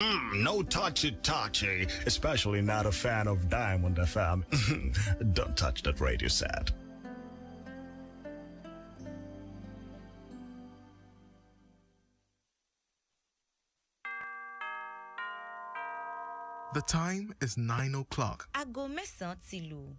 No touchy, especially not a fan of Diamond FM. Don't touch that radio set. The time is 9 o'clock. Aago mẹ́sàn-án ti lù.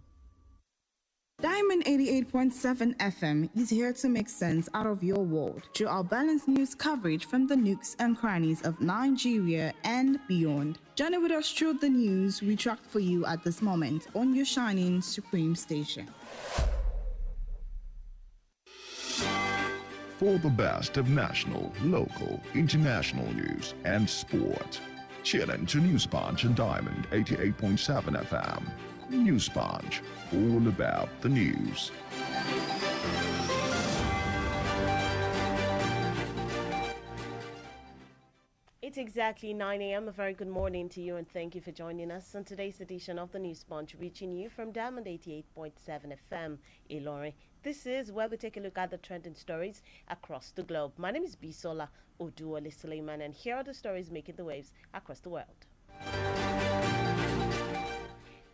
Diamond 88.7 FM is here to make sense out of your world through our balanced news coverage from the nooks and crannies of Nigeria and beyond. Journey with us through the news we tracked for you at this moment on your shining supreme station. For the best of national, local, international news and sport, tune in to News Punch and Diamond 88.7 FM. News Punch, all about the news. It's exactly 9 a.m. A very good morning to you and thank you for joining us on today's edition of the News Punch, reaching you from Diamond 88.7 FM, Ilorin. This is where we take a look at the trending stories across the globe. My name is Bisola, Oduwole, Suleiman, and here are the stories making the waves across the world.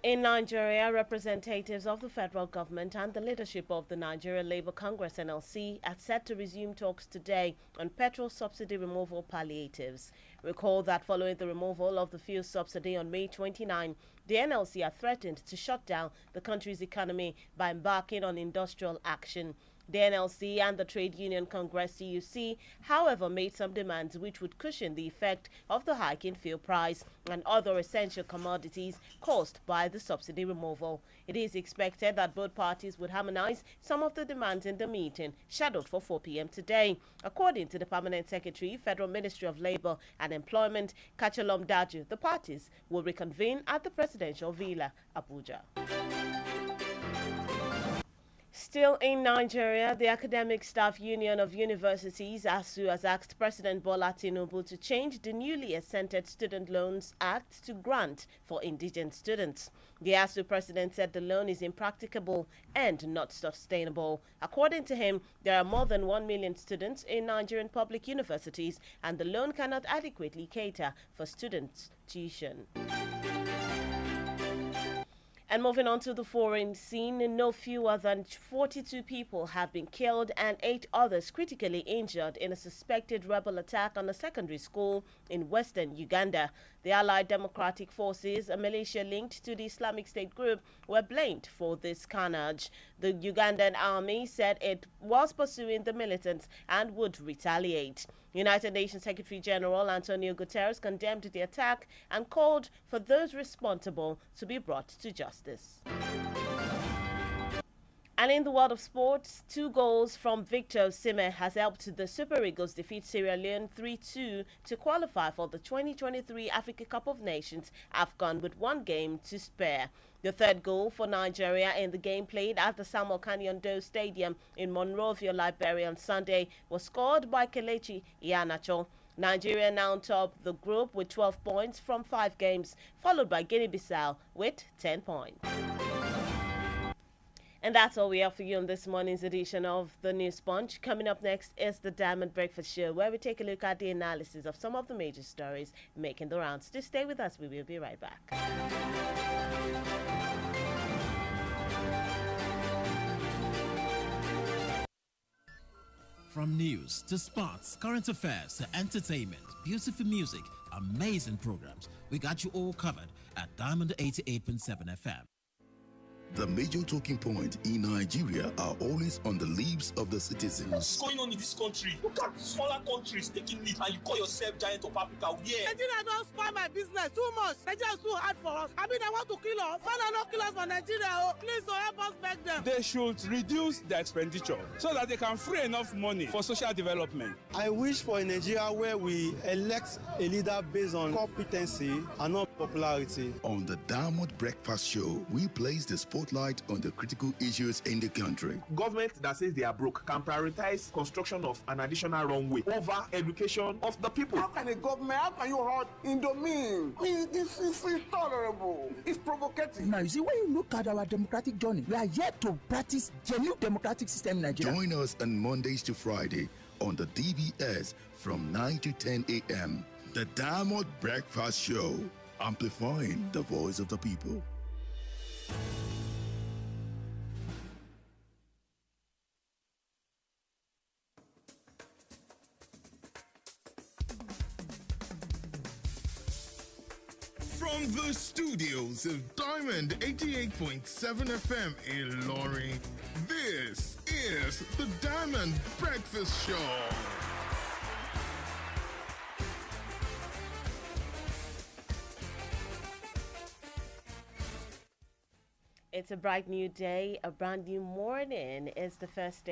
In Nigeria, representatives of the federal government and the leadership of the Nigeria Labour Congress NLC are set to resume talks today on petrol subsidy removal palliatives. Recall that following the removal of the fuel subsidy on May 29, the NLC had threatened to shut down the country's economy by embarking on industrial action. The NLC and the Trade Union Congress CUC, however, made some demands which would cushion the effect of the hike in fuel price and other essential commodities caused by the subsidy removal. It is expected that both parties would harmonize some of the demands in the meeting, scheduled for 4 p.m. today. According to the Permanent Secretary, Federal Ministry of Labour and Employment, Kachalom Daju, the parties will reconvene at the Presidential Villa, Abuja. Still in Nigeria, the Academic Staff Union of Universities, ASU, has asked President Bola Tinubu to change the newly assented Student Loans Act to grant for indigent students. The ASU president said the loan is impracticable and not sustainable. According to him, there are more than 1 million students in Nigerian public universities, and the loan cannot adequately cater for students' tuition. And moving on to the foreign scene, no fewer than 42 people have been killed and 8 others critically injured in a suspected rebel attack on a secondary school in western Uganda. The Allied Democratic Forces, a militia linked to the Islamic State group, were blamed for this carnage. The Ugandan army said it was pursuing the militants and would retaliate. United Nations Secretary General Antonio Guterres condemned the attack and called for those responsible to be brought to justice. And in the world of sports, 2 goals from Victor Osimhen has helped the Super Eagles defeat Sierra Leone 3-2 to qualify for the 2023 Africa Cup of Nations AFCON with 1 game to spare. The 3rd goal for Nigeria in the game played at the Samuel Kanyondo Stadium in Monrovia, Liberia on Sunday was scored by Kelechi Iheanacho. Nigeria now top the group with 12 points from 5 games, followed by Guinea-Bissau with 10 points. And that's all we have for you on this morning's edition of the News Punch. Coming up next is the Diamond Breakfast Show, where we take a look at the analysis of some of the major stories making the rounds. Just stay with us. We will be right back. From news to sports, current affairs to entertainment, beautiful music, amazing programs, we got you all covered at Diamond 88.7 FM. The major talking points in Nigeria are always on the lips of the citizens. What's going on in this country? Look at smaller countries taking lead and you call yourself giant of Africa. Yeah. Nigeria don't spoil my business too much. Nigeria is too hard for us. I mean, they want to kill us. Father, not kill us for Nigeria. Oh, please, help us beg them. They should reduce their expenditure so that they can free enough money for social development. I wish for a Nigeria where we elect a leader based on competency and not popularity. On the Diamond Breakfast Show, we place the spotlight on the critical issues in the country. Government that says they are broke can prioritize construction of an additional runway over education of the people. How can a government, how can you hold Indomine? I mean, this is intolerable. It's provocative. Now, you see, when you look at our democratic journey, we are yet to practice genuine democratic system in Nigeria. Join us on Mondays to Friday on the DBS from 9 to 10 a.m. The Diamond Breakfast Show, amplifying the voice of the people. From the studios of Diamond 88.7 FM in Ilorin, this is the Diamond Breakfast Show. It's a bright new day, a brand new morning. It's the first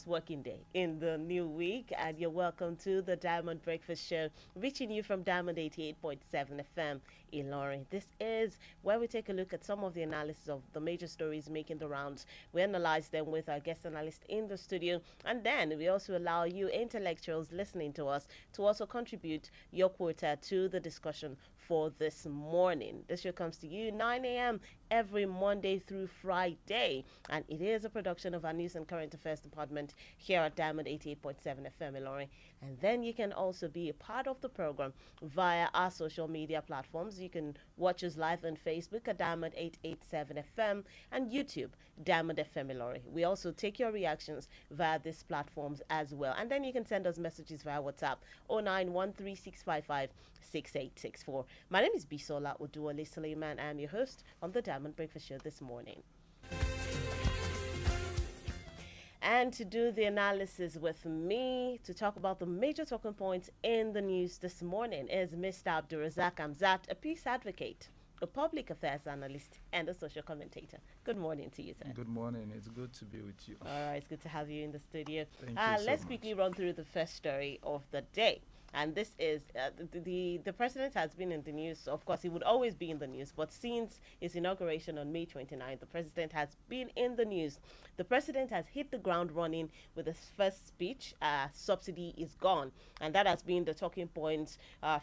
working day in the new week, and you're welcome to the Diamond Breakfast Show, reaching you from Diamond 88.7 FM Ilorin. This is where we take a look at some of the analysis of the major stories making the rounds. We analyze them with our guest analyst in the studio, and then we also allow you intellectuals listening to us to also contribute your quota to the discussion for this morning. This show comes to you 9 a.m. every Monday through Friday, and it is a production of our News and Current Affairs Department here at Diamond 88.7 FM Ilorin. And then you can also be a part of the program via our social media platforms. You can watch us live on Facebook at Diamond 887 FM and YouTube, Diamond FM Ilorin. We also take your reactions via these platforms as well. And then you can send us messages via WhatsApp 09136556864. My name is Bisola Oduwole Suleiman. I am your host on the Diamond Breakfast Show this morning. And to do the analysis with me, to talk about the major talking points in the news this morning, is Mr. Abdulrazak Amzat, a peace advocate, a public affairs analyst, and a social commentator. Good morning to you, sir. Good morning. It's good to be with you. All right, it's good to have you in the studio. Thank you so let's much. quickly run through the first story of the day. And this is the president has been in the news. Of course, he would always be in the news. But since his inauguration on May 29th, the president has been in the news. The president has hit the ground running with his first speech. Subsidy is gone. And that has been the talking point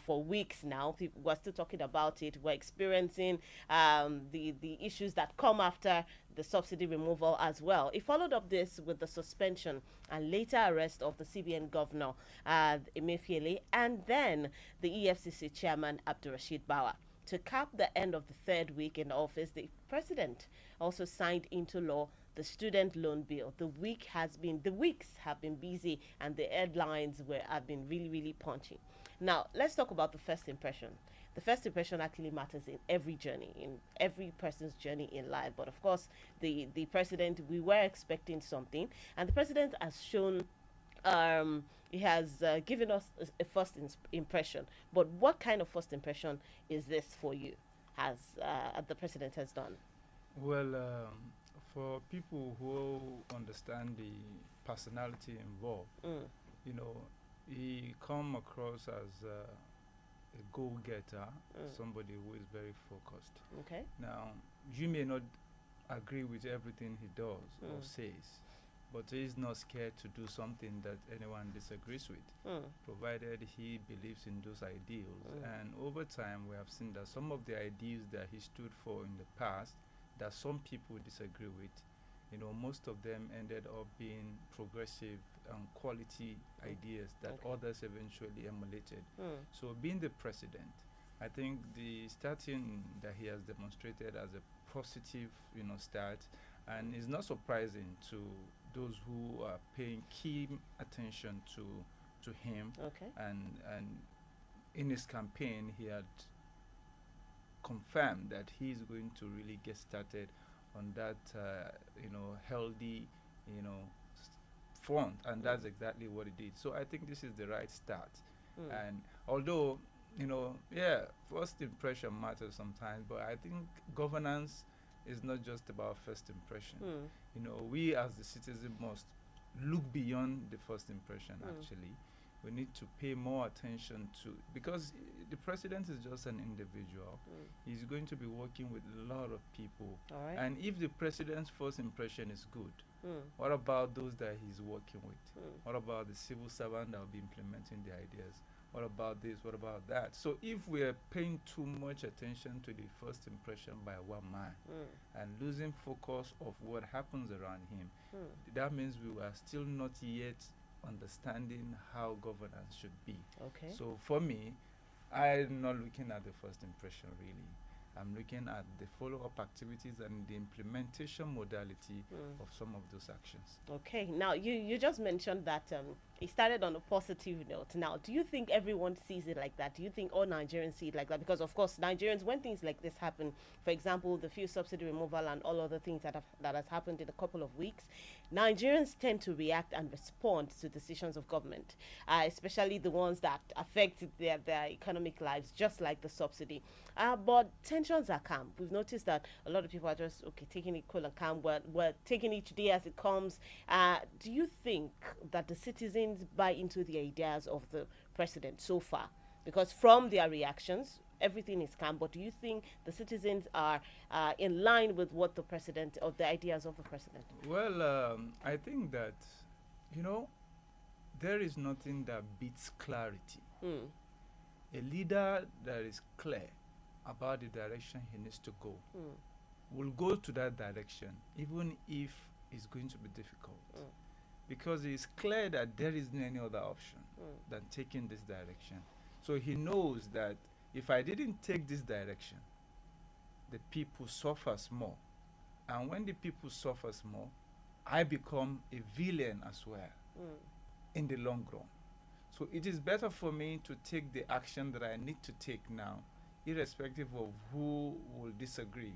for weeks now. We're still talking about it. We're experiencing the issues that come after the subsidy removal as well. He followed up this with the suspension and later arrest of the CBN governor, Emefiele, and then the EFCC chairman, Abdulrasheed Bawa. To cap the end of the third week in office, the president also signed into law the student loan bill. The weeks have been busy, and the headlines have been really, really punchy. Now, let's talk about the first impression. The first impression actually matters in every journey, in every person's journey in life. But of course, the president, we were expecting something, and the president has shown, he has given us a first impression. But what kind of first impression is this for you, as the president has done? Well, for people who understand the personality involved, you know, he come across as a go-getter, somebody who is very focused. Okay. Now, you may not agree with everything he does or says, but he's not scared to do something that anyone disagrees with, provided he believes in those ideals. And over time, we have seen that some of the ideals that he stood for in the past, that some people disagree with, you know, most of them ended up being progressive and quality ideas that others eventually emulated. So being the president, I think the starting that he has demonstrated as a positive, you know, start, and it's not surprising to those who are paying keen attention to him. And in his campaign, he had confirmed that he's going to really get started on that, you know, healthy, you know, front, and that's exactly what he did. So I think this is the right start. And although, you know, yeah, first impression matters sometimes, but I think governance is not just about first impression. You know, we as the citizen must look beyond the first impression, actually. We need to pay more attention to, because the president is just an individual. He's going to be working with a lot of people. And if the president's first impression is good, what about those that he's working with? What about the civil servant that will be implementing the ideas? What about this? What about that? So if we're paying too much attention to the first impression by one man and losing focus of what happens around him, that means we are still not yet understanding how governance should be. So for me, I'm not looking at the first impression really. I'm looking at the follow-up activities and the implementation modality of some of those actions. Okay, now you just mentioned that it started on a positive note. Now, do you think everyone sees it like that? Do you think all Nigerians see it like that? Because of course, Nigerians, when things like this happen, for example, the fuel subsidy removal and all other things that has happened in a couple of weeks, Nigerians tend to react and respond to decisions of government, especially the ones that affect their economic lives, just like the subsidy. But tensions are calm. We've noticed that a lot of people are just taking it cool and calm. We're taking each day as it comes. Do you think that the citizens buy into the ideas of the president so far? Because from their reactions, everything is calm. But do you think the citizens are in line with what the president, or the ideas of the president? Well, I think that, there is nothing that beats clarity. A leader that is clear about the direction he needs to go will go to that direction, even if it's going to be difficult. Because it's clear that there isn't any other option than taking this direction. So he knows that if I didn't take this direction, the people suffers more. And when the people suffers more, I become a villain as well in the long run. So it is better for me to take the action that I need to take now, irrespective of who will disagree.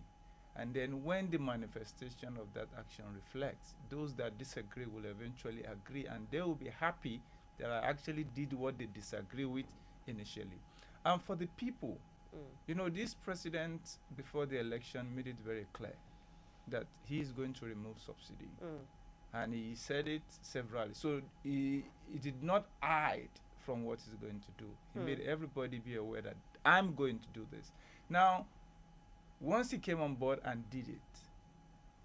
And then when the manifestation of that action reflects, those that disagree will eventually agree, and they will be happy that I actually did what they disagree with initially. And for the people, this president before the election made it very clear that he is going to remove subsidy. And he said it severally. So he did not hide from what he's going to do. He made everybody be aware that I'm going to do this. Now, once he came on board and did it,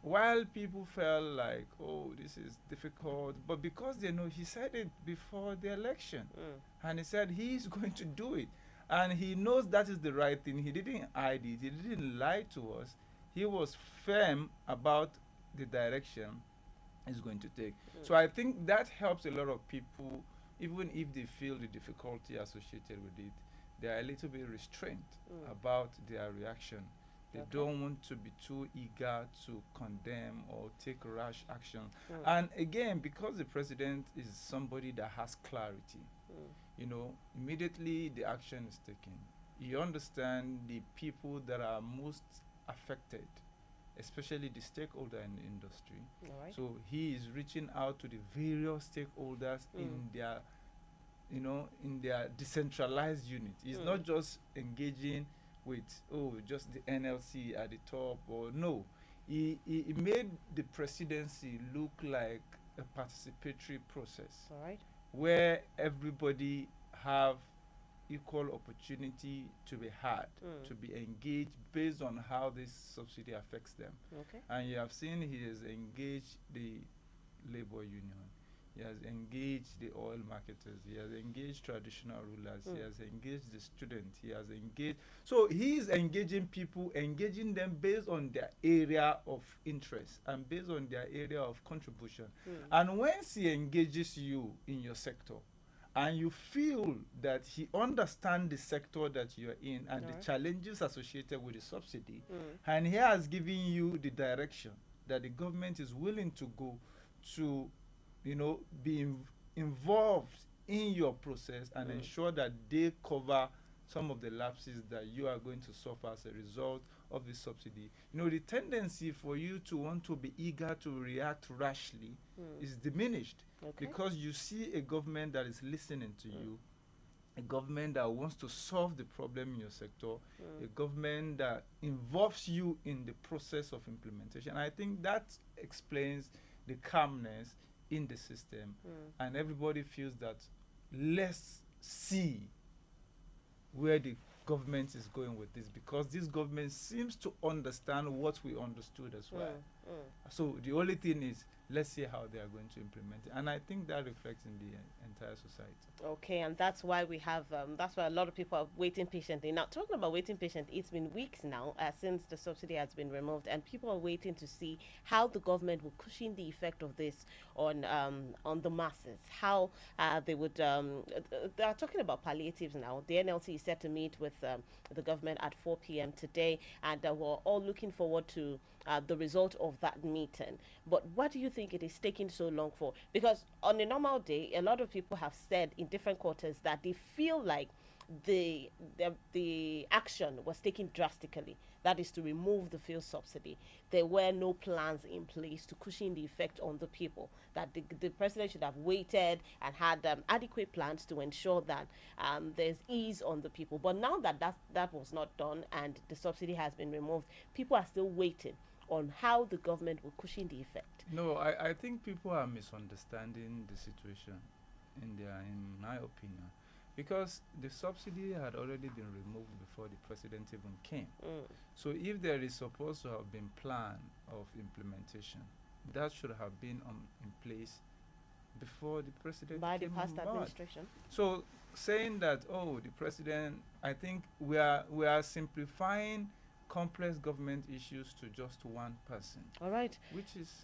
while people felt like, oh, this is difficult, but because they know he said it before the election, and he said he's going to do it, and he knows that is the right thing. He didn't hide it. He didn't lie to us. He was firm about the direction he's going to take. So I think that helps a lot of people, even if they feel the difficulty associated with it. They are a little bit restrained about their reaction. They don't want to be too eager to condemn or take rash action. And again, because the president is somebody that has clarity, immediately the action is taken. You understand the people that are most affected, especially the stakeholder in the industry. So he is reaching out to the various stakeholders in their, in their decentralized unit. He's not just engaging with, just the NLC at the top, or no. He made the presidency look like a participatory process, where everybody have equal opportunity to be had, to be engaged based on how this subsidy affects them. And you have seen he has engaged the labor union, he has engaged the oil marketers, he has engaged traditional rulers, he has engaged the students, he has engaged. So he is engaging people, engaging them based on their area of interest and based on their area of contribution. And once he engages you in your sector, and you feel that he understands the sector that you're in and the challenges associated with the subsidy, and he has given you the direction that the government is willing to go to, be involved in your process and ensure that they cover some of the lapses that you are going to suffer as a result of the subsidy. The tendency for you to want to be eager to react rashly is diminished. Because you see a government that is listening to you, a government that wants to solve the problem in your sector, a government that involves you in the process of implementation. I think that explains the calmness in the system, and everybody feels that let's see where the government is going with this, because this government seems to understand what we understood as well. So the only thing is, let's see how they are going to implement it. And I think that reflects in the entire society. Okay, and that's why we have, that's why a lot of people are waiting patiently. Now, talking about waiting patiently, it's been weeks now since the subsidy has been removed, and people are waiting to see how the government will cushion the effect of this on the masses. How they would, they are talking about palliatives now. The NLC is set to meet with the government at 4 p.m. today, and we're all looking forward to the result of that meeting. But what do you think it is taking so long for? Because on a normal day, a lot of people have said in different quarters that they feel like the action was taken drastically. That is to remove the fuel subsidy. There were no plans in place to cushion the effect on the people. That the president should have waited and had adequate plans to ensure that there's ease on the people. But now that that was not done and the subsidy has been removed, people are still waiting on how the government will cushion the effect. No, I think people are misunderstanding the situation in my opinion, because the subsidy had already been removed before the president even came. So if there is supposed to have been plan of implementation, that should have been in place before the president by came the past on board. administration. So saying that, oh, the president, I think we are simplifying complex government issues to just one person. All right. Which is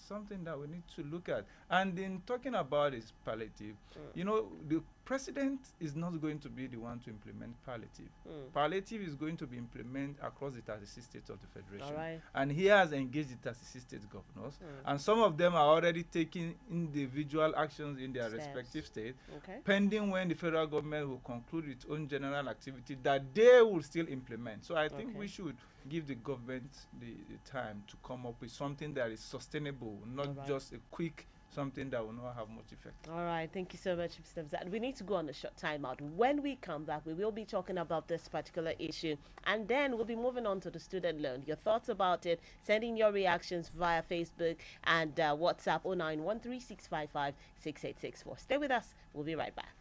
something that we need to look at. And in talking about is palliative, you know, the president is not going to be the one to implement palliative. Palliative is going to be implemented across the 36 states of the federation. All right. And he has engaged the 36 state governors, and some of them are already taking individual actions in their respective states, pending when the federal government will conclude its own general activity that they will still implement. So I think we should give the government the time to come up with something that is sustainable, not just a quick something that will not have much effect. All right, thank you so much, Mr. Mzad. We need to go on a short timeout. When we come back, we will be talking about this particular issue, and then we'll be moving on to the student loan. Your thoughts about it, sending your reactions via Facebook and WhatsApp 09136556864. Stay with us. We'll be right back.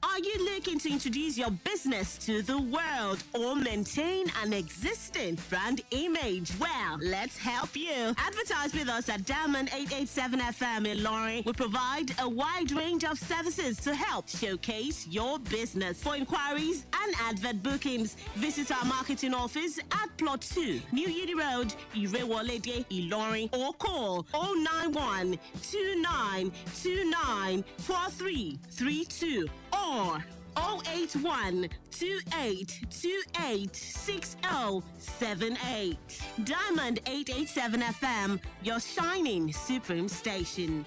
Are you looking to introduce your business to the world or maintain an existing brand image? Well, let's help you. Advertise with us at Diamond 887 FM in Loring. We provide a wide range of services to help showcase your business. For inquiries and advert bookings, visit our marketing office at Plot 2, New Uni Road, Irewolede, Ilorin, or call 091 2929 4332 or 081 2828 6078. Diamond 887 FM, your shining supreme station.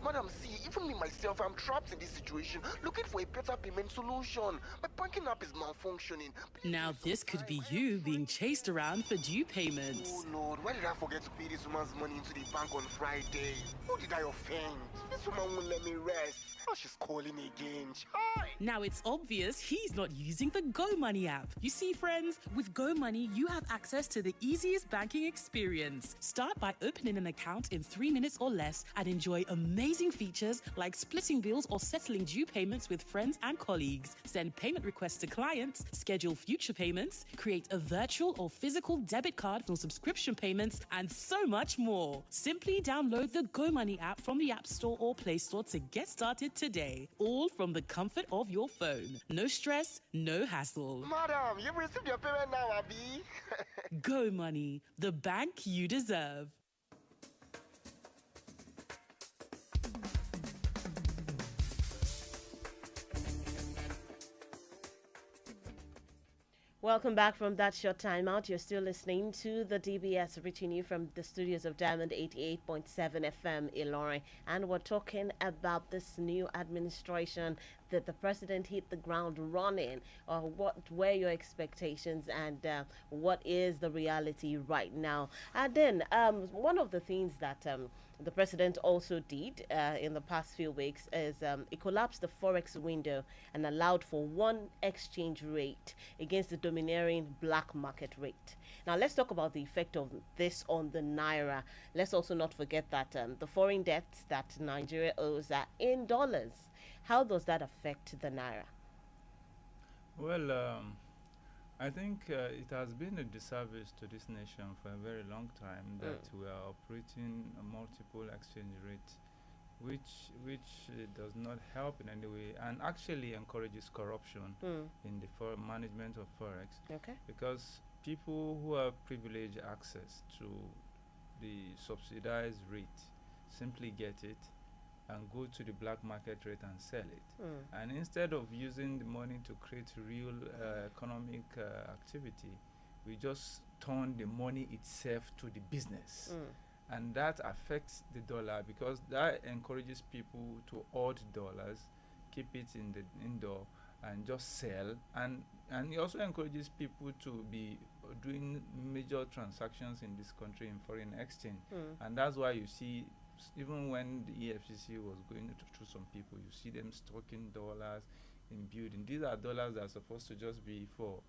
Madam, see, even me myself, I'm trapped in this situation, looking for a better payment solution. My banking app is malfunctioning. Now this could be you being chased around for due payments. Oh Lord, why did I forget to pay this woman's money into the bank on Friday? Who did I offend? This woman won't let me rest. Oh, she's calling again. Hi. Now it's obvious he's not using the GoMoney app. You see, friends, with GoMoney, you have access to the easiest banking experience. Start by opening an account in 3 minutes or less and enjoy amazing features like splitting bills or settling due payments with friends and colleagues. Send payment requests to clients, schedule future payments, create a virtual or physical debit card for subscription payments, and so much more. Simply download the GoMoney app from the App Store or Play Store to get started today, all from the comfort of your phone. No stress, no hassle. Madam, you've received your payment now, Abby. GoMoney, the bank you deserve. Welcome back from that short time out. You're still listening to the DBS, reaching you from the studios of Diamond 88.7 FM Ilorin. And we're talking about this new administration that the president hit the ground running. What were your expectations and what is the reality right now? And then one of the things that the president also did in the past few weeks is it collapsed the forex window and allowed for one exchange rate against the domineering black market rate. Now let's talk about the effect of this on the naira. Let's also not forget that the foreign debts that Nigeria owes are in dollars. How does that affect the naira? Well, I think it has been a disservice to this nation for a very long time that we are operating a multiple exchange rate, which does not help in any way and actually encourages corruption in the management of forex. Okay. Because people who have privileged access to the subsidized rate simply get it and go to the black market rate and sell it. And instead of using the money to create real economic activity, we just turn the money itself to the business. And that affects the dollar because that encourages people to hoard dollars, keep it in the indoor and just sell. And it also encourages people to be doing major transactions in this country in foreign exchange. And that's why you see even when the EFCC was going through some people, you see them stocking dollars in building. These are dollars that are supposed to just be for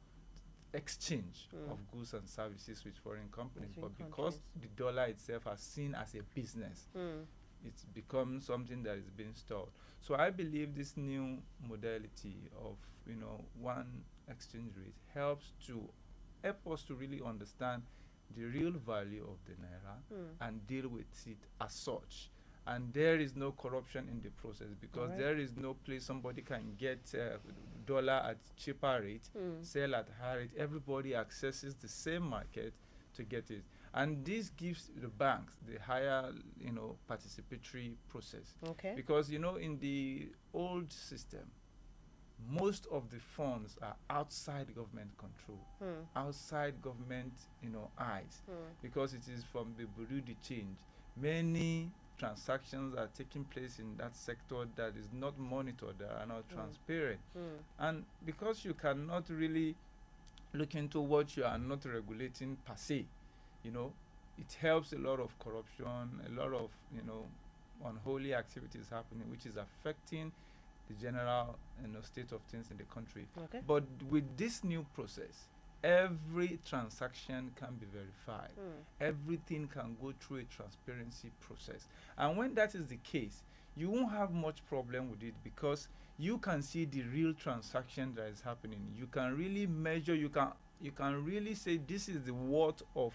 exchange of goods and services with foreign companies. But because the dollar itself is seen as a business, it's become something that is being stored. So I believe this new modality of one exchange rate helps us to really understand the real value of the naira and deal with it as such. And there is no corruption in the process because there is no place somebody can get dollar at cheaper rate, sell at higher rate. Everybody accesses the same market to get it. And this gives the banks the higher, participatory process. Okay. Because, in the old system, most of the funds are outside government control, outside government, eyes, because it is from the bureau de change. Many transactions are taking place in that sector that is not monitored, that are not transparent. And because you cannot really look into what you are not regulating per se, it helps a lot of corruption, a lot of, unholy activities happening, which is affecting the general state of things in the country. Okay. But with this new process, every transaction can be verified. Everything can go through a transparency process. And when that is the case, you won't have much problem with it because you can see the real transaction that is happening. You can really measure, you can really say this is the worth of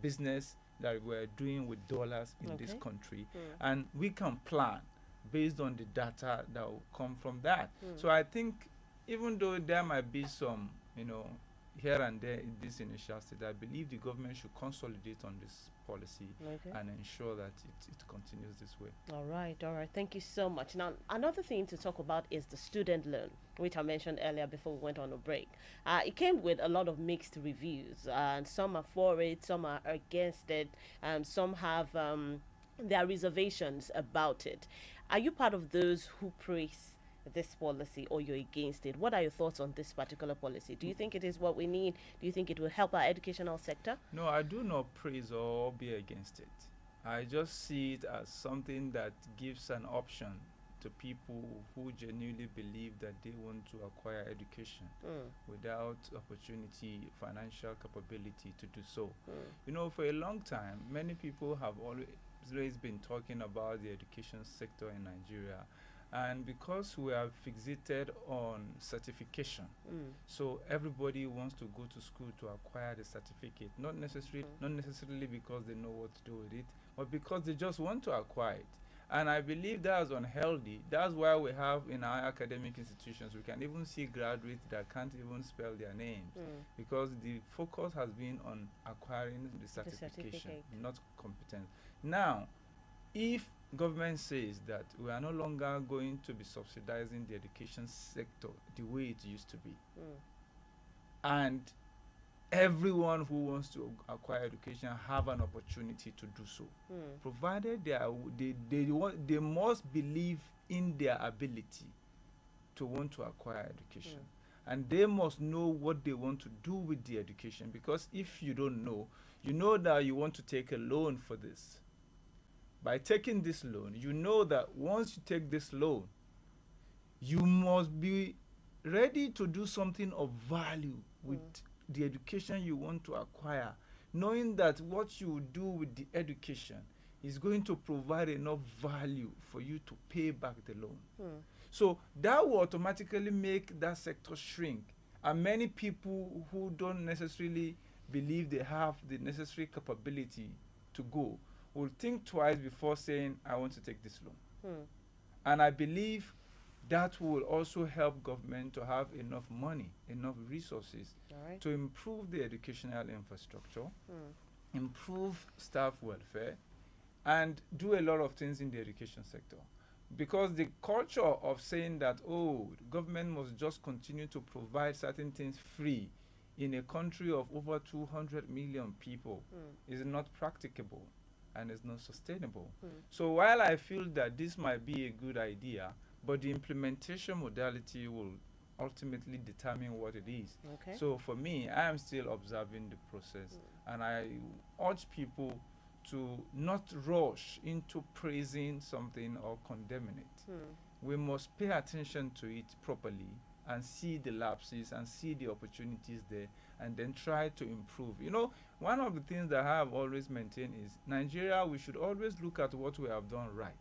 business that we're doing with dollars in this country. And we can plan based on the data that will come from that. So I think even though there might be some, here and there in this initial state, I believe the government should consolidate on this policy and ensure that it continues this way. All right. Thank you so much. Now, another thing to talk about is the student loan, which I mentioned earlier before we went on a break. It came with a lot of mixed reviews, and some are for it, some are against it, and some have their reservations about it. Are you part of those who praise this policy or you're against it? What are your thoughts on this particular policy? Do you think it is what we need? Do you think it will help our educational sector? No, I do not praise or be against it. I just see it as something that gives an option to people who genuinely believe that they want to acquire education without opportunity, financial capability to do so. For a long time, many people have always been talking about the education sector in Nigeria, and because we are fixated on certification, so everybody wants to go to school to acquire the certificate, not necessarily because they know what to do with it, but because they just want to acquire it. And I believe that is unhealthy. That's why we have in our academic institutions, we can even see graduates that can't even spell their names because the focus has been on acquiring the certification, not competence. Now, if government says that we are no longer going to be subsidizing the education sector the way it used to be, and everyone who wants to acquire education have an opportunity to do so, provided they must believe in their ability to want to acquire education. And they must know what they want to do with the education, because if you don't know, you know that you want to take a loan for this, by taking this loan, you know that once you take this loan, you must be ready to do something of value with the education you want to acquire, knowing that what you do with the education is going to provide enough value for you to pay back the loan. So that will automatically make that sector shrink. And many people who don't necessarily believe they have the necessary capability to go will think twice before saying, I want to take this loan. And I believe that will also help government to have enough money, enough resources to improve the educational infrastructure, improve staff welfare, and do a lot of things in the education sector. Because the culture of saying that, oh, government must just continue to provide certain things free in a country of over 200 million people is not practicable and is not sustainable. So while I feel that this might be a good idea, but the implementation modality will ultimately determine what it is. So for me, I am still observing the process, and I urge people to not rush into praising something or condemning it. We must pay attention to it properly and see the lapses and see the opportunities there, and then try to improve. You know, one of the things that I have always maintained is Nigeria, we should always look at what we have done right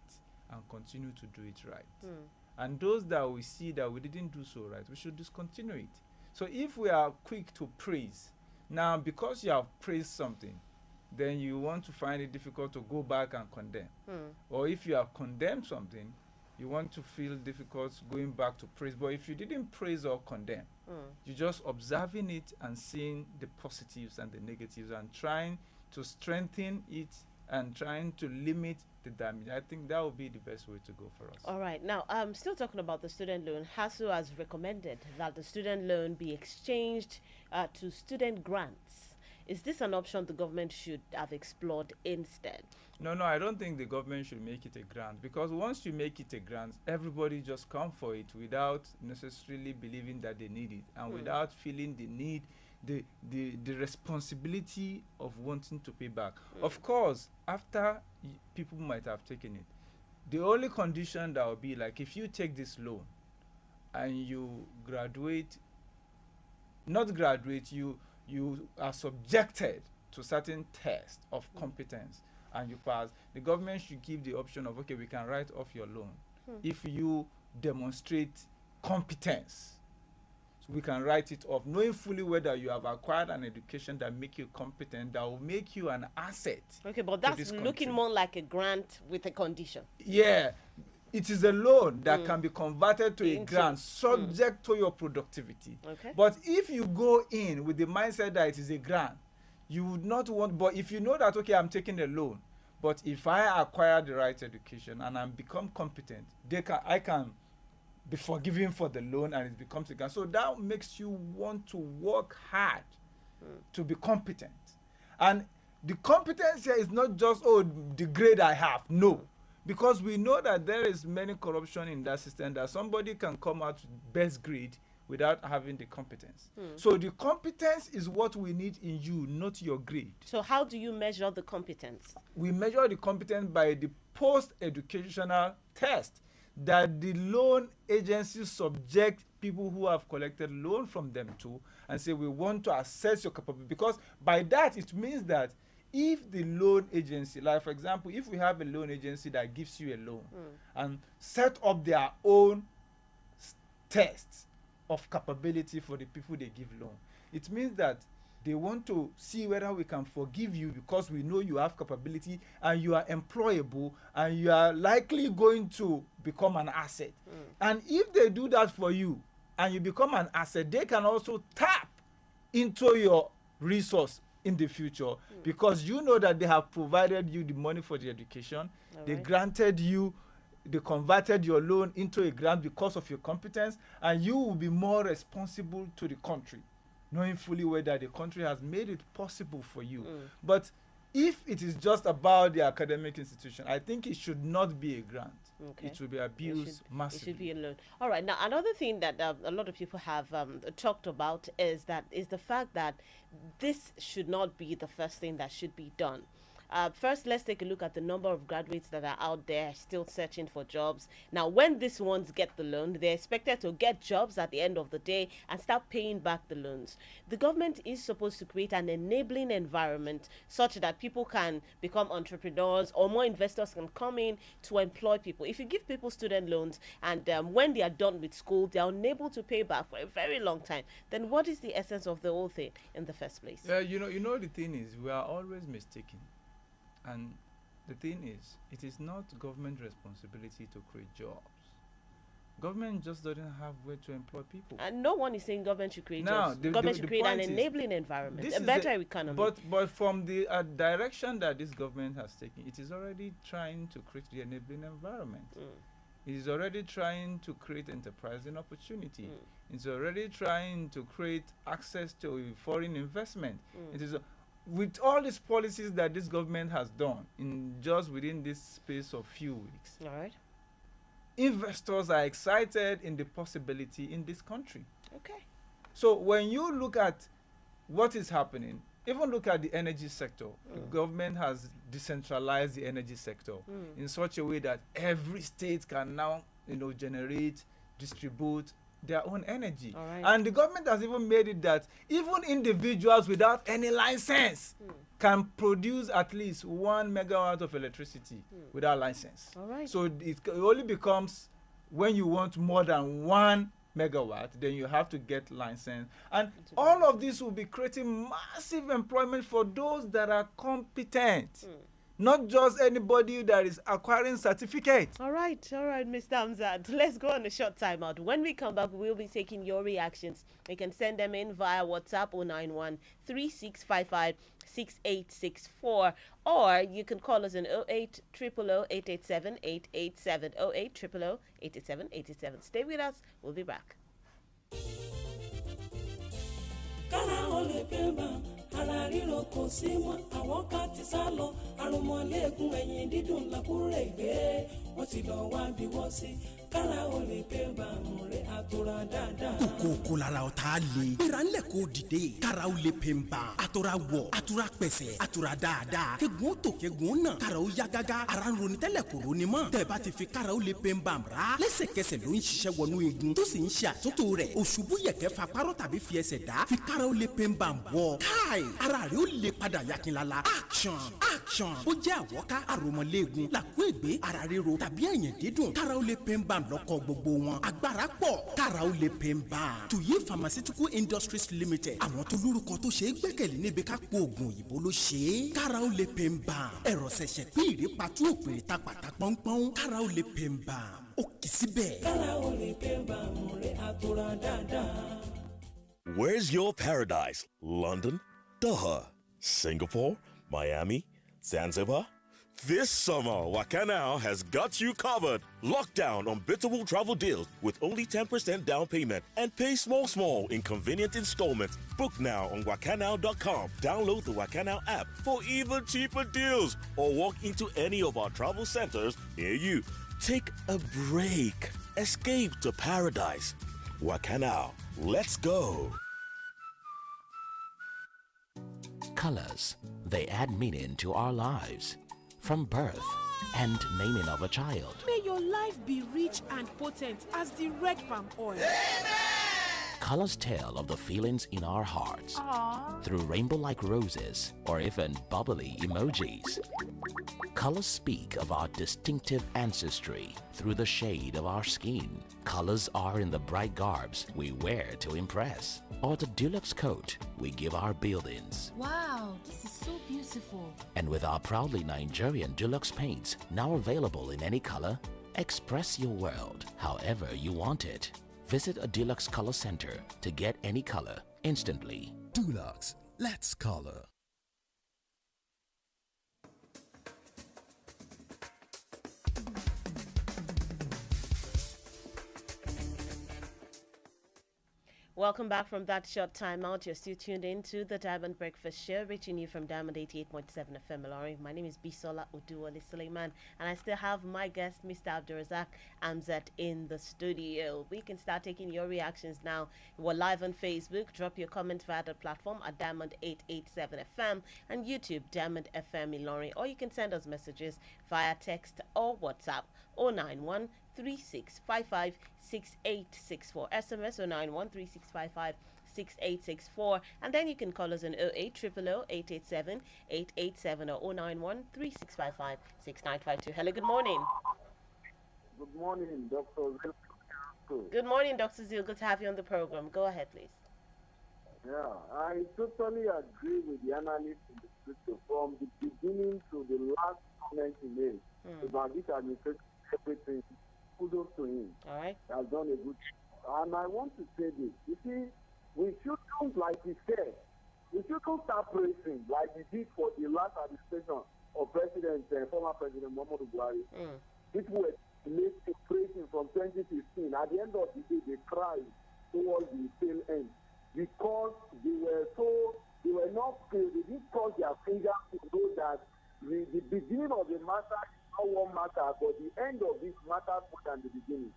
and continue to do it right. And those that we see that we didn't do so right, we should discontinue it. So if we are quick to praise, now because you have praised something, then you want to find it difficult to go back and condemn. Or if you have condemned something, you want to feel difficult going back to praise. But if you didn't praise or condemn, you're just observing it and seeing the positives and the negatives and trying to strengthen it and trying to limit the damage. I think that would be the best way to go for us. All right. Now, still talking about the student loan, HASU has recommended that the student loan be exchanged to student grants. Is this an option the government should have explored instead? No, I don't think the government should make it a grant, because once you make it a grant, everybody just come for it without necessarily believing that they need it and without feeling the need, the responsibility of wanting to pay back. Of course, after people might have taken it, the only condition that will be like, if you take this loan and you graduate, not graduate, you are subjected to certain tests of competence and you pass, the government should give the option of, okay, we can write off your loan if you demonstrate competence. So we can write it off, knowing fully whether you have acquired an education that make you competent, that will make you an asset. Okay, but that's looking more like a grant with a condition. Yeah, it is a loan that can be converted to a grant subject to your productivity. But if you go in with the mindset that it is a grant, you would not want, but if you know that, okay, I'm taking a loan, but if I acquire the right education and I become competent, I can be forgiven for the loan and it becomes a grant. So that makes you want to work hard to be competent. And the competence here is not just, oh, the grade I have. No. Because we know that there is many corruption in that system, that somebody can come out with best grade without having the competence. So the competence is what we need in you, not your grade. So how do you measure the competence? We measure the competence by the post-educational test that the loan agencies subject people who have collected loan from them to, and say, we want to assess your capability. Because by that, it means that if the loan agency, like for example, if we have a loan agency that gives you a loan and set up their own tests of capability for the people they give loan, it means that they want to see whether we can forgive you because we know you have capability and you are employable and you are likely going to become an asset. And if they do that for you and you become an asset, they can also tap into your resource in the future because you know that they have provided you the money for the education. They granted you, they converted your loan into a grant because of your competence, and you will be more responsible to the country, knowing fully whether the country has made it possible for you. But if it is just about the academic institution, I think it should not be a grant. It should be abused massively. It should be a loan. All right. Now, another thing that a lot of people have talked about is the fact that this should not be the first thing that should be done. First, let's take a look at the number of graduates that are out there still searching for jobs. Now, when these ones get the loan, they're expected to get jobs at the end of the day and start paying back the loans. The government is supposed to create an enabling environment such that people can become entrepreneurs or more investors can come in to employ people. If you give people student loans and when they are done with school, they are unable to pay back for a very long time, then what is the essence of the whole thing in the first place? You know the thing is, we are always mistaken. And the thing is, it is not government responsibility to create jobs. Government just doesn't have way to employ people. And no one is saying government should create jobs. Government should create an enabling environment, a better economy. But from the direction that this government has taken, it is already trying to create the enabling environment. It is already trying to create enterprising opportunity. It's already trying to create access to foreign investment. It is with all these policies that this government has done in just within this space of few weeks. All right. Investors are excited in the possibility in this country. Okay. So when you look at what is happening, even look at the energy sector. The government has decentralized the energy sector in such a way that every state can now, generate, distribute their own energy. All right. And the government has even made it that even individuals without any license can produce at least 1 megawatt of electricity without license. All right. So it only becomes when you want more than 1 megawatt, then you have to get license. And all of this will be creating massive employment for those that are competent. Not just anybody that is acquiring certificates. All right, Mr. Hamzat. Let's go on a short timeout. When we come back, we'll be taking your reactions. You can send them in via WhatsApp 091-3655-6864, or you can call us on 0800-887-887, 0800-887-887. Stay with us. We'll be back. ara ríro kò sí mọ́ àwọn ká ti sá lọ àrùnmọ́lẹ́gùn ẹ̀yìn dídùn làkúrẹ́ ìgbé wọ́n ti lọ wá bí wọ́n sí kára o lè pé bàmù rẹ̀ àtòrà dáadáa. kókó lára ọ̀tá le gbéra ńlẹ̀ kó dìde kára o lè pè ń bà àtòrà wọ̀ àtòrà pẹ̀sẹ̀ àtòrà dáadáa kegun tó kegun náà kára o yá gágá ara ń ronú tẹ́lẹ̀ kò ronú mọ́ tẹ̀ bá ti fi kára o lè pè ń bà rà lẹ́sẹ̀kẹsẹ̀ ló ń ṣiṣẹ́ wọnú igun tó sì ń ṣe àtúntò rẹ̀ òṣùbù yẹ̀kẹ́ fa párọ̀ tàbí fi ẹsẹ̀ dá fi kára o lè pè ń bà wọ̀ káì ara rẹ̀ ó lè padà yakinlala action ó jẹ́ àwọ̀ká àròmọ̀lẹ́gun làkúègbé ara ríro tàbí ẹ̀yìn dídùn kára o lè pè ń bà lọ́kọ̀ gbogbo wọn agbára pọ̀ kára o lè pè ń bà. Tuyi Pharmaceutical Industries Limited àwọn tó lórúkọ tó ṣe é gbẹ́kẹ̀lé níbi ká po oògùn òyìnbó ló ṣe é kára o lè pè ń bà. ẹ̀rọ ṣẹ̀ṣẹ̀ pín ìrèpàtú òpèrè ta pàtà pọ́npọ́n kára o lè pè ń bà. ó kì í síbẹ̀. kára o lè pè ń bà mú rẹ̀ àtòrà dáadáa. Where's your paradise? London, Doha, Singapore, Miami, Zanzibar? This summer, Wakanao has got you covered. Lock down unbeatable travel deals with only 10% down payment and pay small in convenient installments. Book now on wakanao.com. Download the Wakanao app for even cheaper deals or walk into any of our travel centers near you. Take a break. Escape to paradise. Wakanao. Let's go. Colors, they add meaning to our lives. From birth and naming of a child. May your life be rich and potent as the red palm oil. Colors tell of the feelings in our hearts. Aww. Through rainbow-like roses or even bubbly emojis. Colors speak of our distinctive ancestry through the shade of our skin. Colors are in the bright garbs we wear to impress, or the deluxe coat we give our buildings. Wow, this is so beautiful. And with our proudly Nigerian deluxe paints now available in any color, express your world however you want it. Visit a Deluxe Color Center to get any color instantly. Deluxe, let's color. Welcome back from that short time out. You're still tuned in to the Diamond Breakfast Show, reaching you from Diamond 88.7 FM Lorry. My name is Bisola Oduwole Suleiman, and I still have my guest, Mr. Abdurazak Amzat, in the studio. We can start taking your reactions now. We're live on Facebook. Drop your comments via the platform at Diamond 887 FM and YouTube, Diamond FM Lorry. Or you can send us messages via text or WhatsApp 091 3655 6864, SMS 091 6864, and then you can call us on 08 887 887 or 091 3655 6952. Hello, good morning. Good morning, Dr. Good morning, Dr. Zil. Good to have you on the program. Go ahead, please. Yeah, I totally agree with the analyst in the studio. From the beginning to the last comment he made about this administration, everything. Kudos to him. All right. He has done a good job. And I want to say this. You see, we shouldn't, like he said, we shouldn't start praising like we did for the last administration of former President Muhammadu Buhari. People were praising from 2015. At the end of the day, they cried towards the tail end because they were not, they didn't cross their fingers to know that the beginning of the matter not one matter, but the end of this matters more than the beginning.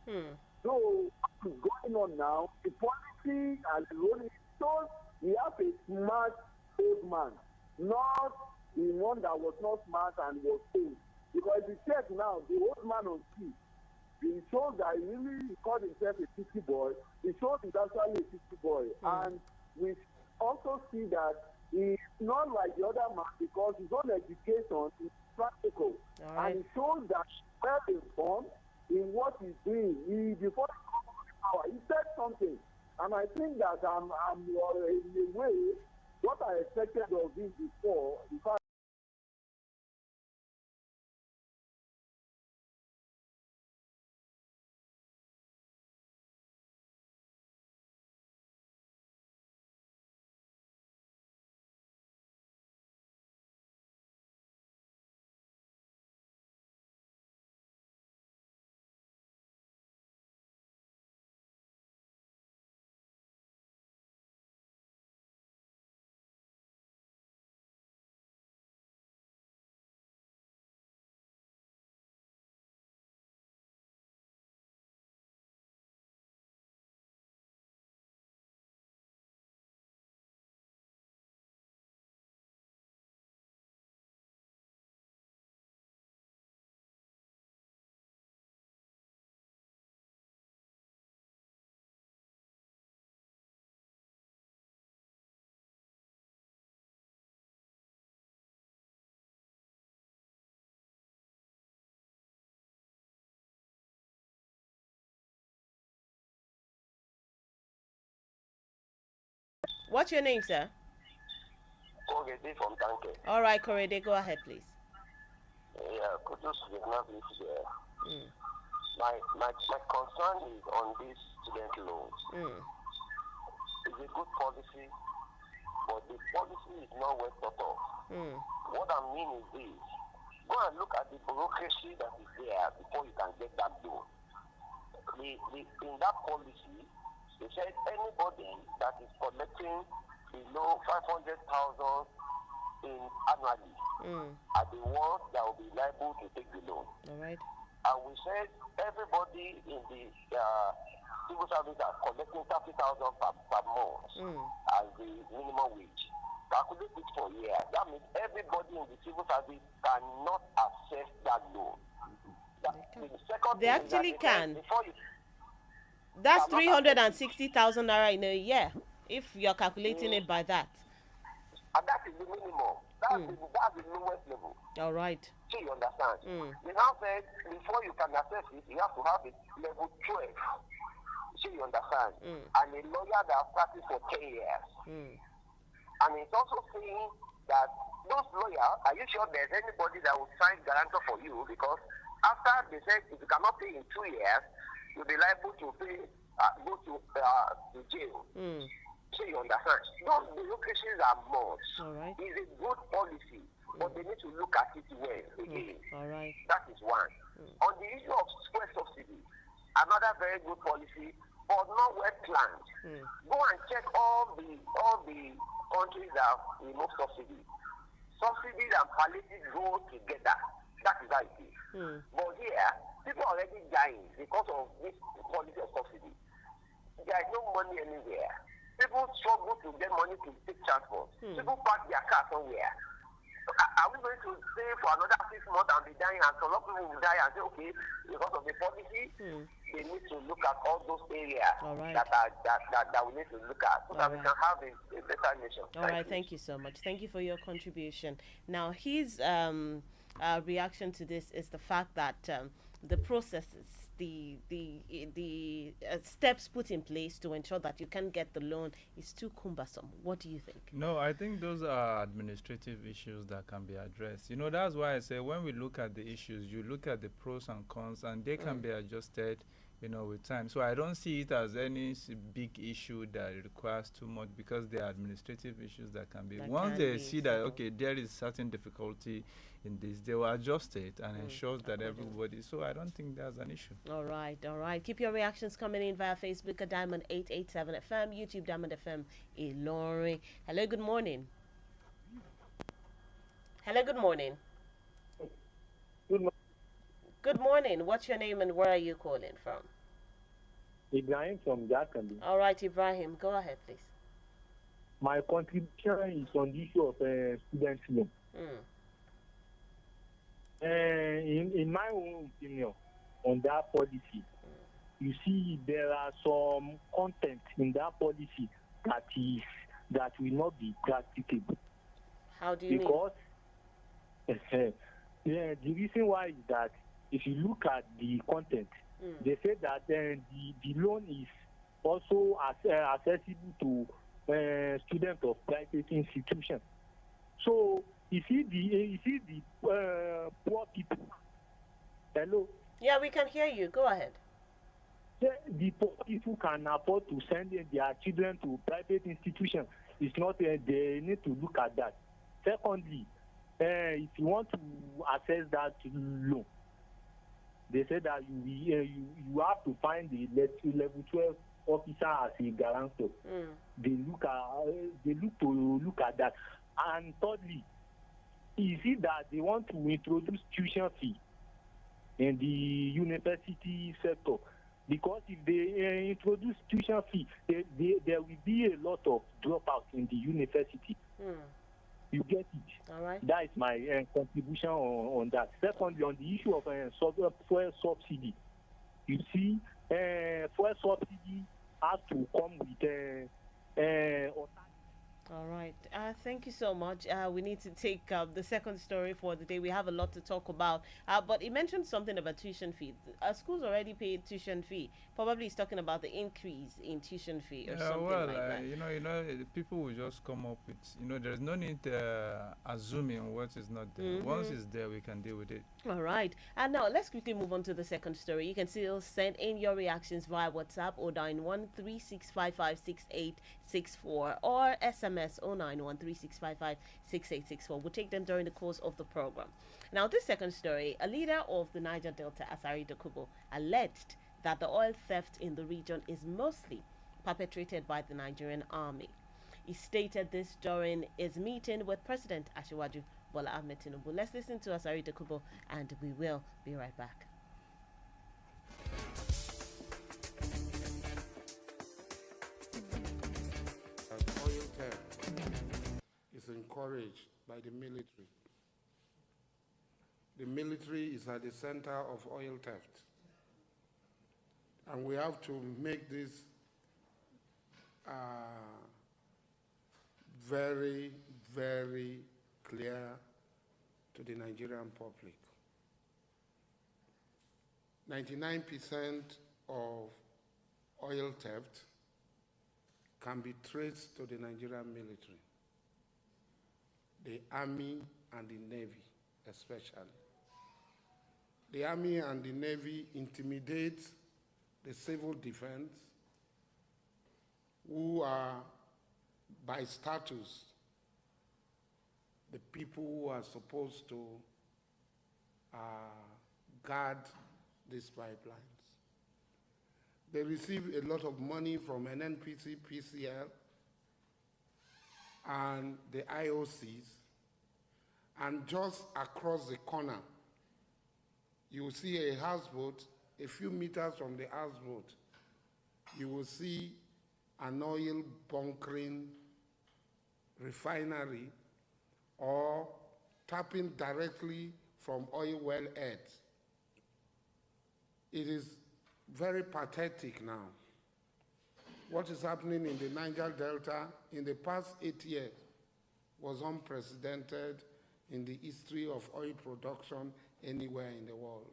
So, what is going on now? The policy and the role shows we have a smart old man, not the one that was not smart and was old. Because if you check now, the old man on street, he shows that he called himself a city boy. He shows he's actually a city boy. And we also see that he's not like the other man because his own education is practical. Right. And it shows that he's well informed in what he's doing. Before he comes to the power, he said something. And I think that I'm in a way, what I expected of him before, What's your name, sir? Korede from Tanke. All right, Korede, go ahead, please. Yeah, kudos to the analyst there. My concern is on these student loans. It's a good policy, but the policy is not well thought of. What I mean is this. Go and look at the bureaucracy that is there before you can get that loan. In that policy, they said anybody that is collecting below 500,000 annually are the ones that will be liable to take the loan. All right. And we said everybody in the civil service are collecting 30,000 per month as the minimum wage. Calculate it for a year. That means everybody in the civil service cannot access that loan. They actually can. That's 360,000 naira in a year, if you're calculating it by that. And that is the minimum. That's the lowest level. All right. So you understand? We now said before you can access it, you have to have it level 12. So you understand? And a lawyer that has practiced for 10 years. And it's also saying that those lawyers, are you sure there's anybody that will sign guarantor for you? Because after they said if you cannot pay in 2 years, you'll be liable to pay, go to jail. So you understand? Those bureaucracies are much. All right. It's a good policy, but they need to look at it well again. All right. That is one. On the issue of fuel subsidy, another very good policy, but not well planned. Go and check all the countries that remove subsidy. Subsidies and palliative go together. That is how it is. But here, people are already dying because of this policy of subsidy. There is no money anywhere. People struggle to get money to take transport. People park their car somewhere. Are we going to stay for another 6 months and be dying, and some people will die and say, okay, because of the policy, they need to look at all those areas that we need to look at so that we can have a better nation. All right, thank you so much. Thank you for your contribution. Now, his reaction to this is the fact that the processes, the steps put in place to ensure that you can get the loan is too cumbersome. What do you think? No, I think those are administrative issues that can be addressed. You know, that's why I say when we look at the issues, you look at the pros and cons, and they can be adjusted, you know, with time. So I don't see it as any big issue that requires too much, because there are administrative issues that can be. Once they see that, okay, there is certain difficulty in this, they will adjust it and ensure that everybody. So I don't think there's an issue. All right, all right. Keep your reactions coming in via Facebook at Diamond 887 FM, YouTube Diamond FM Ilorin. Hello, good morning. Hello, good morning. Good morning. What's your name and where are you calling from? Ibrahim from Jakandi. All right, Ibrahim, go ahead, please. My contribution is on the issue of student loan. In my own opinion, on that policy, you see there are some content in that policy that will not be practicable. How do you mean? Because the reason why is that if you look at the content, they say that the loan is also accessible to students of private institutions. So you see the poor people. Hello. Yeah, we can hear you. Go ahead. The poor people can afford to send their children to private institutions. It's not. They need to look at that. Secondly, if you want to access that loan, they say that you have to find the level 12 officer as a guarantor. They look at that. And thirdly, you see that they want to introduce tuition fee in the university sector, because if they introduce tuition fee, there will be a lot of dropouts in the university. You get it? All right. That is my contribution on that. Secondly, on the issue of fuel subsidy, you see, fuel subsidy has to come with all right. Thank you so much. We need to take the second story for the day. We have a lot to talk about. But he mentioned something about tuition fee. Schools already paid tuition fee. Probably he's talking about the increase in tuition fee or something like that. You know, people will just come up with, there's no need assuming what is not there. Once it's there, we can deal with it. All right. And now let's quickly move on to the second story. You can still send in your reactions via WhatsApp 09136556864 or SMS 09136556864. We'll take them during the course of the program. Now, this second story, a leader of the Niger Delta, Asari Dokubo, alleged that the oil theft in the region is mostly perpetrated by the Nigerian army. He stated this during his meeting with President Asiwaju Bola Ahmed Tinubu. Let's listen to Asari Dokubo and we will be right back. Oil theft is encouraged by the military. The military is at the center of oil theft. And we have to make this very, very clear to the Nigerian public. 99% of oil theft can be traced to the Nigerian military, the Army and the Navy especially. The Army and the Navy intimidate the civil defense, who are by status the people who are supposed to guard these pipelines. They receive a lot of money from NNPC, PCL, and the IOCs. And just across the corner, you will see a houseboat. A few meters from the houseboat, you will see an oil bunkering refinery or tapping directly from oil well heads. It is very pathetic now. What is happening in the Niger Delta in the past 8 years was unprecedented in the history of oil production anywhere in the world.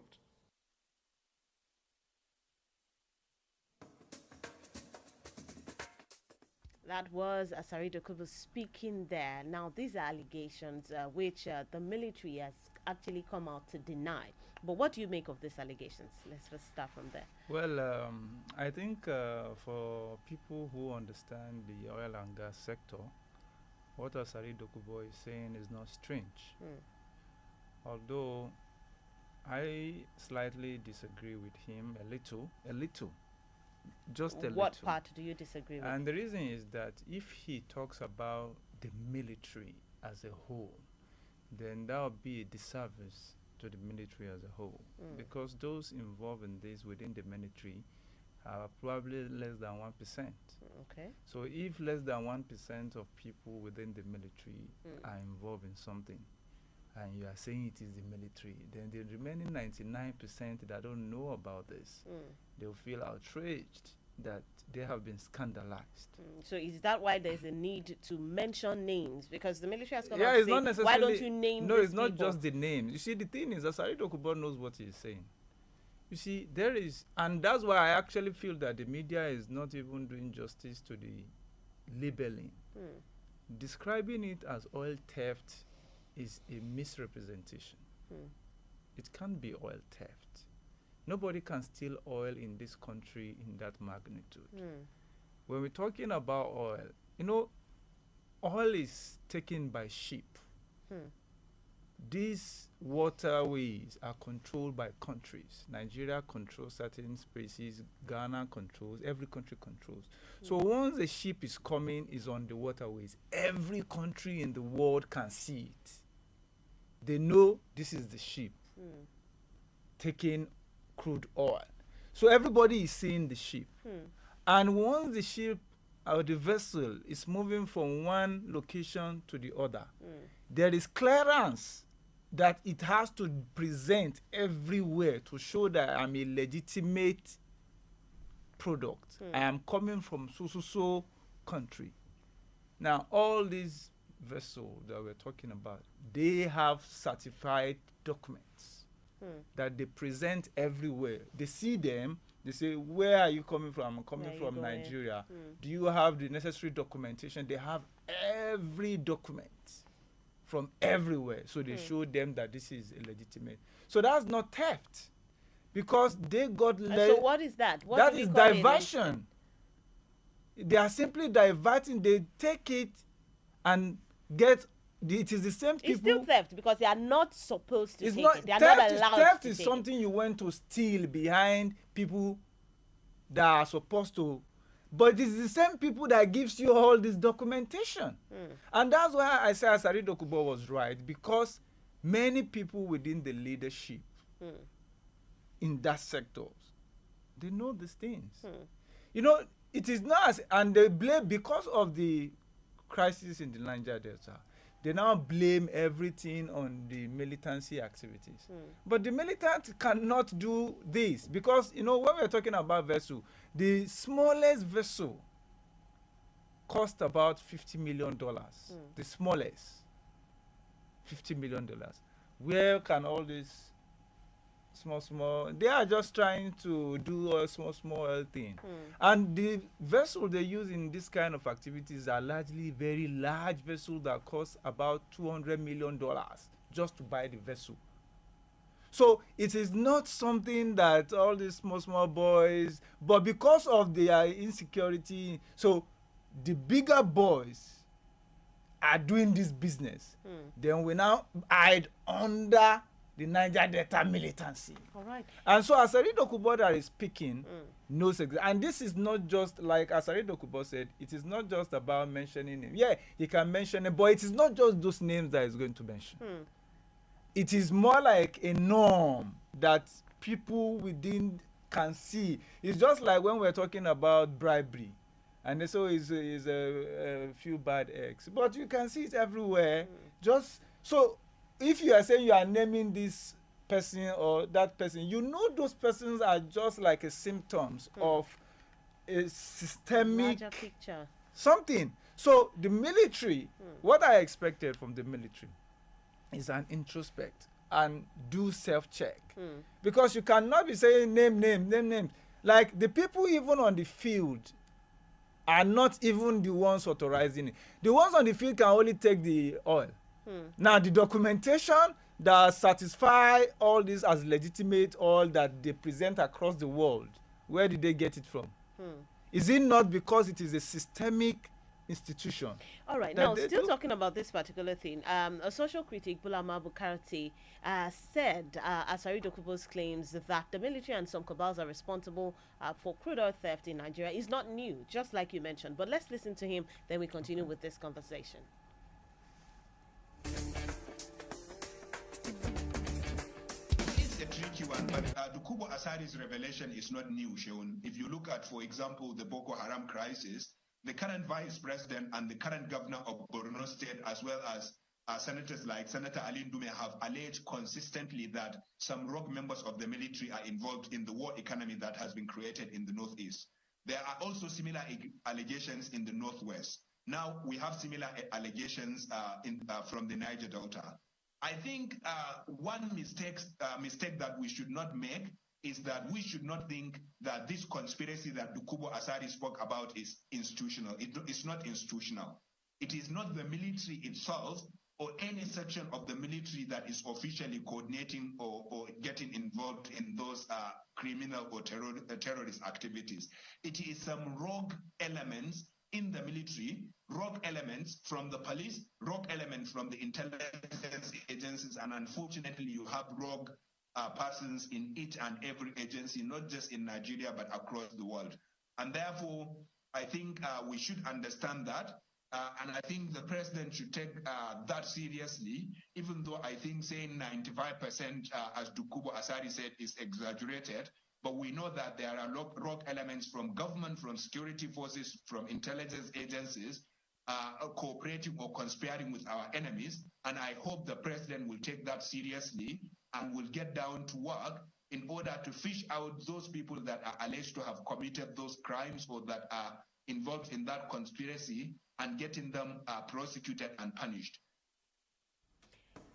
That was Asari Dokubo speaking there. Now, these are allegations which the military has actually come out to deny. But what do you make of these allegations? Let's first start from there. Well, I think for people who understand the oil and gas sector, what Asari Dokubo is saying is not strange. Although I slightly disagree with him a little, just a little. What part do you disagree with? And the reason is that if he talks about the military as a whole, then that would be a disservice to the military as a whole, because those involved in this within the military are probably less than 1%. Okay. So if less than 1% of people within the military are involved in something, and you are saying it is the military, then the remaining 99% that don't know about this, they'll feel outraged that they have been scandalized. So is that why there's a need to mention names? Because the military has come Yeah, out it's to not say, necessarily. why don't you name No, these it's not people? just the names. You see, the thing is, Asari Dokubo knows what he's saying. You see, there is, and that's why I actually feel that the media is not even doing justice to the labeling. Describing it as oil theft is a misrepresentation. It can't be oil theft. Nobody can steal oil in this country in that magnitude. When we're talking about oil, you know, oil is taken by ship. These waterways are controlled by countries. Nigeria controls certain spaces, Ghana controls, every country controls. So once a ship is coming, is on the waterways, every country in the world can see it. They know this is the ship taking crude oil. So everybody is seeing the ship. And once the ship or the vessel is moving from one location to the other, there is clearance that it has to present everywhere to show that I'm a legitimate product. I am coming from so country. Now, all these vessels that we're talking about, they have certified documents that they present everywhere. They see them, they say, where are you coming from? I'm coming from Nigeria. Do you have the necessary documentation? They have every document from everywhere. So they show them that this is illegitimate. So that's not theft, because they got... So what is that? What that is diversion. They are simply diverting. They take it and get... It is the same people... It's still theft because they are not supposed to take it. They are theft not allowed theft to is take something you went to steal behind people that are supposed to... But it's the same people that gives you all this documentation. And that's why I say Asari Dokubo was right, because many people within the leadership in that sector, they know these things. You know, it is not... And they blame, because of the crisis in the Niger Delta, they now blame everything on the militancy activities. But the militant cannot do this, because, you know, when we're talking about vessel, the smallest vessel cost about $50 million. The smallest, $50 million. Where can all these small, they are just trying to do a small thing. And the vessel they use in this kind of activities are largely very large vessels that cost about $200 million just to buy the vessel. So it is not something that all these small boys, but because of their insecurity, so the bigger boys are doing this business. Then we now hide under the Niger Delta militancy. All right. And so Asari Dokubo that is speaking knows exactly. And this is not just like Asari Dokubo said, it is not just about mentioning him. Yeah, he can mention it, but it is not just those names that he's going to mention. It is more like a norm that people within can see. It's just like when we're talking about bribery. And so is a few bad eggs. But you can see it everywhere. Just so if you are saying you are naming this person or that person, you know those persons are just like a symptoms of a systemic larger picture. Something. So the military, what I expected from the military is an introspect and do self-check. Because you cannot be saying name. Like the people even on the field are not even the ones authorizing it. The ones on the field can only take the oil. Now the documentation that satisfy all this as legitimate oil that they present across the world, where did they get it from? Is it not because it is a systemic institution? All right, now still talking about this particular thing, a social critic, Bulama Bukarati, said Asari Dokubo's claims that the military and some cabals are responsible for crude oil theft in Nigeria is not new, just like you mentioned. But let's listen to him, then we continue with this conversation. It's a tricky one, but Dukubo Asari's revelation is not new, Sheon. If you look at, for example, the Boko Haram crisis, the current vice president and the current governor of Borno State, as well as senators like Senator Ali Ndume, have alleged consistently that some rogue members of the military are involved in the war economy that has been created in the Northeast. There are also similar allegations in the Northwest. Now we have similar allegations from the Niger Delta. I think one mistake that we should not make is that we should not think that this conspiracy that Dukubo Asari spoke about is institutional. It's not institutional. It is not the military itself or any section of the military that is officially coordinating or getting involved in those criminal or terrorist activities. It is some rogue elements in the military, rogue elements from the police, rogue elements from the intelligence agencies, and unfortunately you have rogue persons in each and every agency, not just in Nigeria, but across the world. And therefore, I think we should understand that. And I think the president should take that seriously, even though I think saying 95%, as Dukubo Asari said, is exaggerated. But we know that there are rogue elements from government, from security forces, from intelligence agencies, cooperating or conspiring with our enemies. And I hope the president will take that seriously and will get down to work in order to fish out those people that are alleged to have committed those crimes or that are involved in that conspiracy and getting them prosecuted and punished.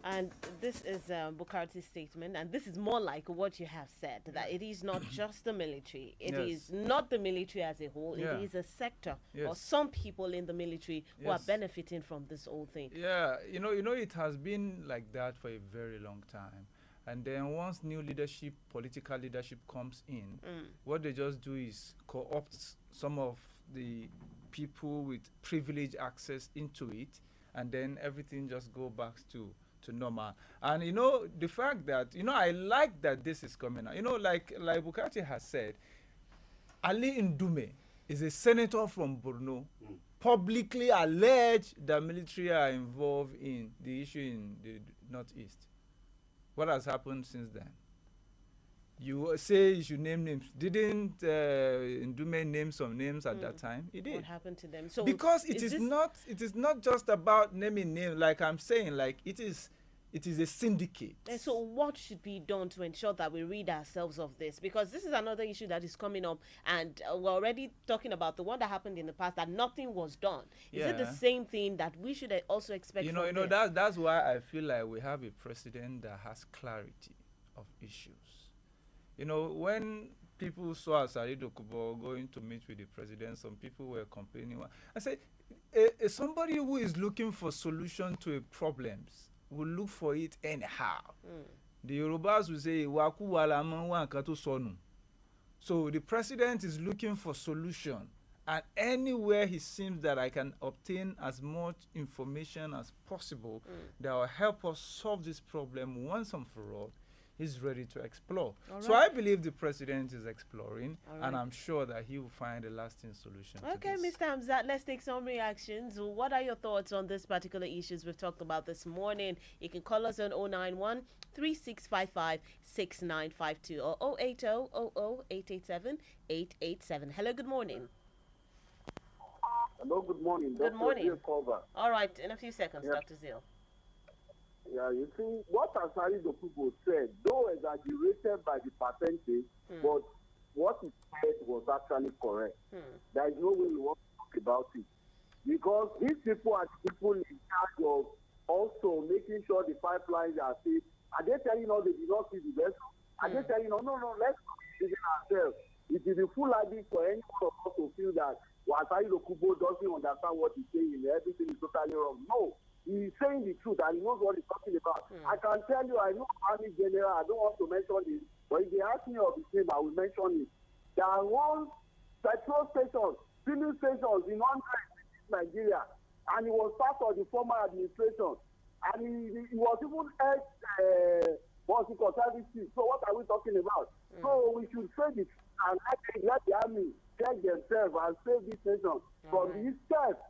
And this is Bukarti's statement, and this is more like what you have said, that it is not just the military. It is not the military as a whole. It is a sector or some people in the military who are benefiting from this whole thing. Yeah, you know, it has been like that for a very long time. And then once new leadership, political leadership comes in, what they just do is co-opt some of the people with privileged access into it, and then everything just go back to normal. And you know, the fact that, you know, I like that this is coming out. You know, like Bukati has said, Ali Ndume is a senator from Borno, publicly alleged that military are involved in the issue in the Northeast. What has happened since then? You say you should name names. Didn't Ndume name some names at that time? He did. What happened to them? So because it is not just about naming names. Like I'm saying, like it is a syndicate. And so what should be done to ensure that we rid ourselves of this? Because this is another issue that is coming up, and we're already talking about the one that happened in the past, that nothing was done. Is it the same thing that we should also expect? You know, that's why I feel like we have a president that has clarity of issues. You know, when people saw Asari Dokubo going to meet with the president, some people were complaining. I said, somebody who is looking for solution to a problems will look for it anyhow. The Yorubas will say, Waku wala man wa nkan to sonu. So the president is looking for solution, And anywhere he seems that I can obtain as much information as possible that will help us solve this problem once and for all, he's ready to explore. So I believe the president is exploring, and I'm sure that he will find a lasting solution. Okay, Mr. Hamzat, let's take some reactions. What are your thoughts on this particular issues we've talked about this morning? You can call us on 091 3655 6952 or 080 887 887. Hello, good morning. Hello, good morning. Good morning. Cover. All right, in a few seconds, Dr. Zeal. Yeah, you see, what Asari Dokubo said, though exaggerated by the percentage, but what he said was actually correct. There is no way we want to talk about it. Because these people are the people in charge of also making sure the pipelines are safe. Are they telling us they did not see the vessel? Are they telling us, no, let's do it ourselves? It is a full idea for any one of us to feel that Asari Dokubo doesn't understand what he's saying. Everything is totally wrong. No. He's saying the truth and he knows what he's talking about. I can tell you, I know Army General, I don't want to mention it, but if they ask me of his name, I will mention it. There are one petrol stations, filling stations in Nigeria, and he was part of the former administration. And he was even services. So what are we talking about? So we should say this and let the army check themselves and save this nation from the steps.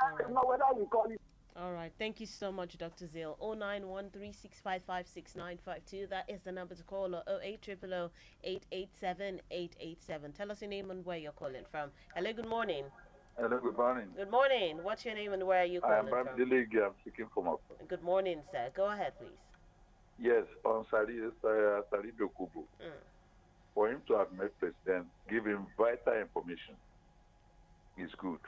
I don't know whether we call it. All right. Thank you so much, Dr. Zeal. 09136556952. That is the number to call, or 0808887 Tell us your name and where you're calling from. Hello, good morning. Hello, good morning. Good morning. What's your name and where are you calling from? I am Bamdele. I'm speaking from up. Good morning, sir. Go ahead, please. Yes, on Sari Dokubo. For him to have met president, give him vital information is good.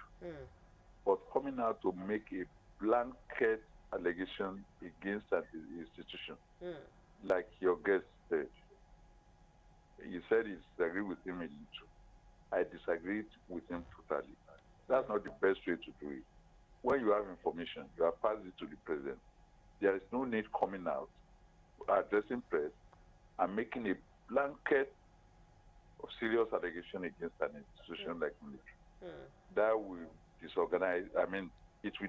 But coming out to make a blanket allegation against an institution, like your guest said, you said he disagreed with him a little. I disagreed with him totally. That's not the best way to do it. When you have information, you have passed it to the president. There is no need coming out, addressing press, and making a blanket of serious allegation against an institution like military. That will disorganize, it will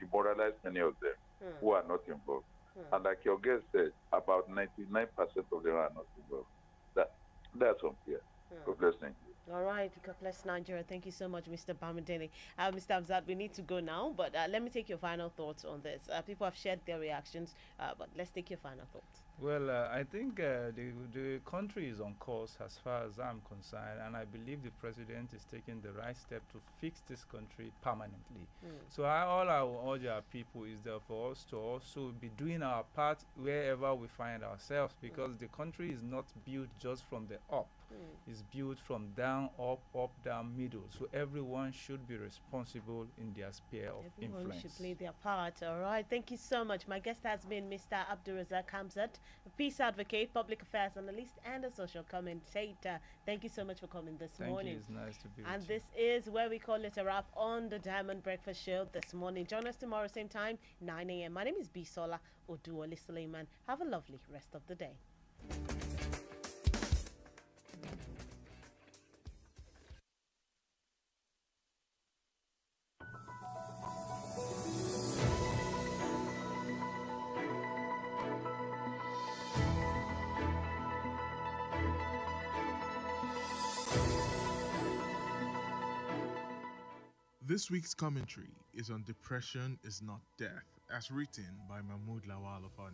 demoralize many of them who are not involved. And like your guest said, about 99% of them are not involved. That's unfair. God bless Nigeria. All right, God bless Nigeria. Thank you so much, Mr. Bamidele. Mr. Hamzat, we need to go now, but let me take your final thoughts on this. People have shared their reactions, but let's take your final thoughts. Well, I think the country is on course as far as I'm concerned, and I believe the president is taking the right step to fix this country permanently. So all I will urge our people is that for us to also be doing our part wherever we find ourselves, because the country is not built just from the up. It's built from down, up, down, middle. So everyone should be responsible in their sphere of influence. Everyone should play their part. All right. Thank you so much. My guest has been Mr. Abdulrazak Hamzat, a peace advocate, public affairs analyst, and a social commentator. Thank you so much for coming this morning. Thank you. It's nice to be with you. And this is where we call it a wrap on the Diamond Breakfast Show this morning. Join us tomorrow, same time, 9 a.m. My name is Bisola Oduwole Suleiman. Have a lovely rest of the day. This week's commentary is on Depression is Not Death, as written by Mahmoud Lawal of our